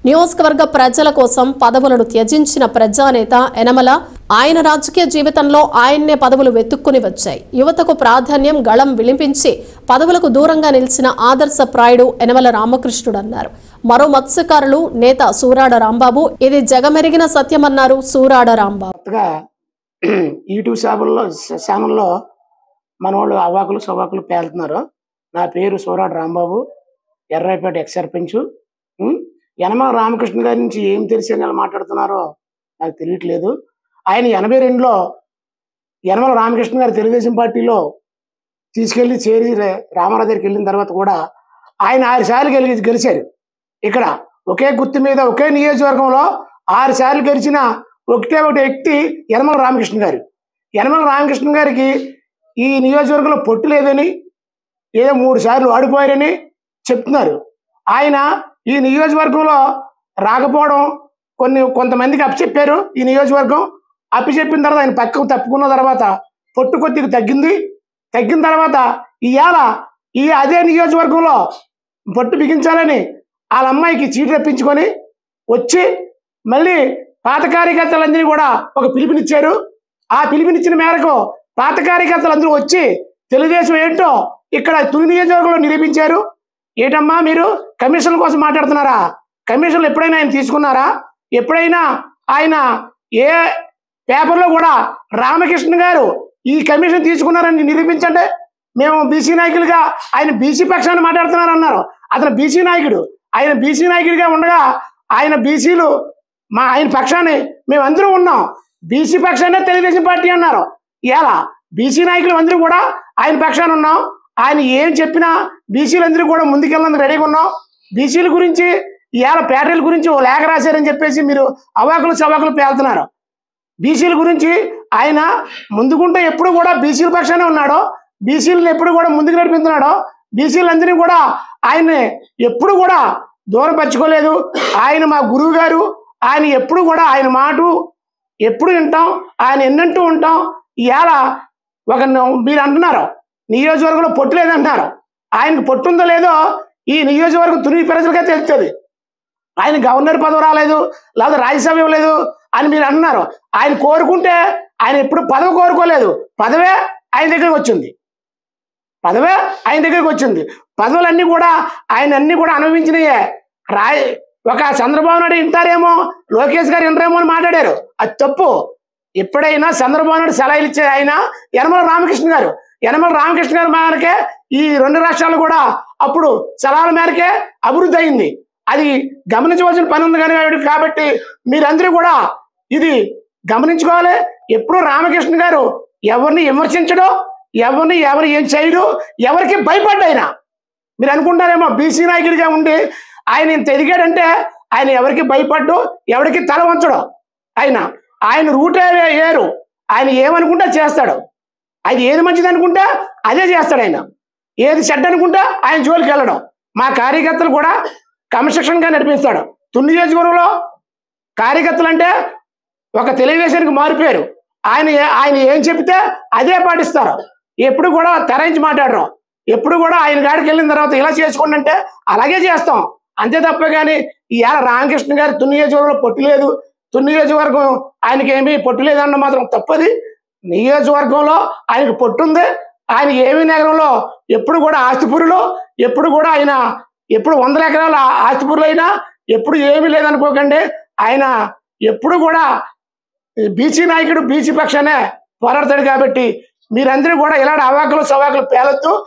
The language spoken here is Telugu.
నియోజకవర్గ ప్రజల కోసం పదవులను త్యజించిన ప్రజానేత యనమల. ఆయన రాజకీయ జీవితంలో ఆయన్నే పదవులు వెతుక్కుని వచ్చాయి. యువతకు ప్రాధాన్యం గళం విలిపించి పదవులకు దూరంగా నిలిచిన ఆదర్శప్రాయుడు యనమల రామకృష్ణుడు అన్నారు. మరో మత్స్యకారులు నేత సూరాడ రాంబాబు. ఇది జగమెరిగిన సత్యమన్నారు సూరాడ రాంబాబు. యూట్యూబ్ ఛానల్లో మన వాళ్ళు అవాకులు సవాకులు పేలుతున్నారు. నా పేరు సూరాడ రాంబాబు, ఎర్రాయిపేట ఎక్స్ సర్పంచ్. యనమల రామకృష్ణ గారి నుంచి ఏం తెలిసి అని మాట్లాడుతున్నారో నాకు తెలియట్లేదు. ఆయన 82లో యనమల రామకృష్ణ గారు తెలుగుదేశం పార్టీలో తీసుకెళ్లి చేరి రామారావు దగ్గరికి వెళ్ళిన తర్వాత కూడా ఆయన 6 సార్లు గెలిచారు. ఇక్కడ ఒకే గుర్తు మీద ఒకే నియోజకవర్గంలో 6 సార్లు గెలిచిన ఒకటే వ్యక్తి యనమల రామకృష్ణ గారు. యనమల రామకృష్ణ గారికి ఈ నియోజకవర్గంలో పొట్టు లేదని, ఏదో 3 సార్లు వాడిపోయారని చెప్తున్నారు. ఆయన ఈ నియోజకవర్గంలో రాకపోవడం కొంతమందికి అప్పచెప్పారు. ఈ నియోజకవర్గం అప్పచెప్పిన తర్వాత ఆయన పక్కకు తప్పుకున్న తర్వాత పొట్టు కొద్దిగా తగ్గిన తర్వాత ఇవాళ అదే నియోజకవర్గంలో పొట్టు బిగించాలని వాళ్ళ అమ్మాయికి చీటి రప్పించుకొని వచ్చి మళ్ళీ పాత కార్యకర్తలందరినీ కూడా ఒక పిలుపునిచ్చారు. ఆ పిలుపునిచ్చిన మేరకు పాత కార్యకర్తలందరూ వచ్చి తెలుగుదేశం ఏంటో ఇక్కడ తుని నియోజకవర్గంలో నిరూపించారు. ఏంటమ్మా మీరు కమిషన్ల కోసం మాట్లాడుతున్నారా? కమిషన్లు ఎప్పుడైనా ఆయన తీసుకున్నారా? ఎప్పుడైనా ఆయన ఏ పేపర్లో కూడా రామకృష్ణ గారు ఈ కమిషన్ తీసుకున్నారని నిరూపించండి. మేము బీసీ నాయకులుగా ఆయన బీసీ పక్షాన్ని మాట్లాడుతున్నారు అన్నారు. అతను బీసీ నాయకుడు. ఆయన బీసీ నాయకుడిగా ఉండగా ఆయన బీసీలు ఆయన పక్షాన్ని మేమందరూ ఉన్నాం. బీసీ పక్షాన్ని తెలుగుదేశం పార్టీ అన్నారు. ఇలా బీసీ నాయకులు అందరూ కూడా ఆయన పక్షాన్ని ఉన్నాం. ఆయన ఏం చెప్పినా బీసీలందరూ కూడా ముందుకెళ్ళడానికి రెడీగా ఉన్నాం. బీసీల గురించి ఇవాళ పేటల గురించి ఓ లేఖ రాశారని చెప్పేసి మీరు అవాకులు సవాకులు పేలుతున్నారు. బీసీల గురించి ఆయన ముందుకుంటే ఎప్పుడు కూడా బీసీల పక్షానే ఉన్నాడో, బీసీలను ఎప్పుడు కూడా ముందుకు నడిపిస్తున్నాడో, బీసీలందరినీ కూడా ఆయన్ని ఎప్పుడు కూడా దూరపరచుకోలేదు. ఆయన మా గురువు గారు. ఆయన ఎప్పుడు కూడా ఆయన మాట ఎప్పుడు వింటాం, ఆయన ఎన్నంటూ ఉంటాం. ఇవాళ మీరు అంటున్నారు నియోజకవర్గంలో పొట్టు లేదంటున్నారు. ఆయనకు పొట్టుందో లేదో ఈ నియోజకవర్గం తుని ప్రజలకే తెలుస్తుంది. ఆయన గవర్నర్ పదవి రాలేదు, లేదా రాజ్యసభ ఇవ్వలేదు అని మీరు అంటున్నారు. ఆయన కోరుకుంటే ఆయన ఎప్పుడు పదవి కోరుకోలేదు. పదవే ఆయన దగ్గరికి వచ్చింది. పదవులన్నీ కూడా ఆయన అన్ని కూడా అనుభవించినయే. ఒక చంద్రబాబు నాయుడు వింటారేమో, లోకేష్ గారు వినరేమో అని మాట్లాడారు. అది తప్పు. ఎప్పుడైనా చంద్రబాబు నాయుడు సలహాలు ఇచ్చే ఆయన యనమల రామకృష్ణ గారు. యనమల రామకృష్ణ గారి మేరకే ఈ 2 రాష్ట్రాలు కూడా అప్పుడు సలహాల మేరకే అభివృద్ధి అయింది. అది గమనించవలసిన పని ఉంది కాబట్టి మీరందరూ కూడా ఇది గమనించుకోవాలి. ఎప్పుడు రామకృష్ణ గారు ఎవరిని విమర్శించడం, ఎవరు ఏం చేయడు, ఎవరికి భయపడ్డాయినా. మీరు అనుకుంటారేమో బీసీ నాయకుడిగా ఉండి ఆయన ఇంత ఎదిగాడంటే ఆయన ఎవరికి భయపడ్డు, ఎవరికి తల వంచడం. ఆయన రూటే వేరు. ఆయన ఏమనుకుంటే చేస్తాడు. అది ఏది మంచిది అనుకుంటే అదే చేస్తాడు. ఆయన ఏది చెడ్డ అనుకుంటే ఆయన జోలికి వెళ్ళడం. మా కార్యకర్తలు కూడా క్రమశిక్షణగా నడిపిస్తాడు. తుని నియోజకవర్గంలో కార్యకర్తలు అంటే ఒక తెలుగుదేశానికి మారిపోయారు. ఆయన ఏం చెప్తే అదే పాటిస్తారు. ఎప్పుడు కూడా తెరాయించి మాట్లాడరు. ఎప్పుడు కూడా ఆయన గాడికి వెళ్ళిన తర్వాత ఇలా చేసుకోండి అంటే అలాగే చేస్తాం. అంతే తప్ప కానీ ఇవాళ రామకృష్ణ గారు తుని నియోజకవర్గంలో పొట్టు లేదు, తుని నియోజకవర్గం ఆయనకి ఏమీ పొట్టు లేదన్న మాత్రం తప్పది. నియోజకవర్గంలో ఆయనకు పొట్టుంది. ఆయన ఏమీ నగరంలో ఎప్పుడు కూడా ఆస్తిపురులు, ఎప్పుడు కూడా ఆయన ఎప్పుడు 100 ఎకరాల ఆస్తిపురులు అయినా ఎప్పుడు ఏమీ లేదనుకోకండి. ఆయన ఎప్పుడు కూడా బీసీ నాయకుడు, బీసీ పక్షానే పోరాడతాడు. కాబట్టి మీరందరూ కూడా ఇలాంటి అవాకులు సవాకులు పేలొద్దు.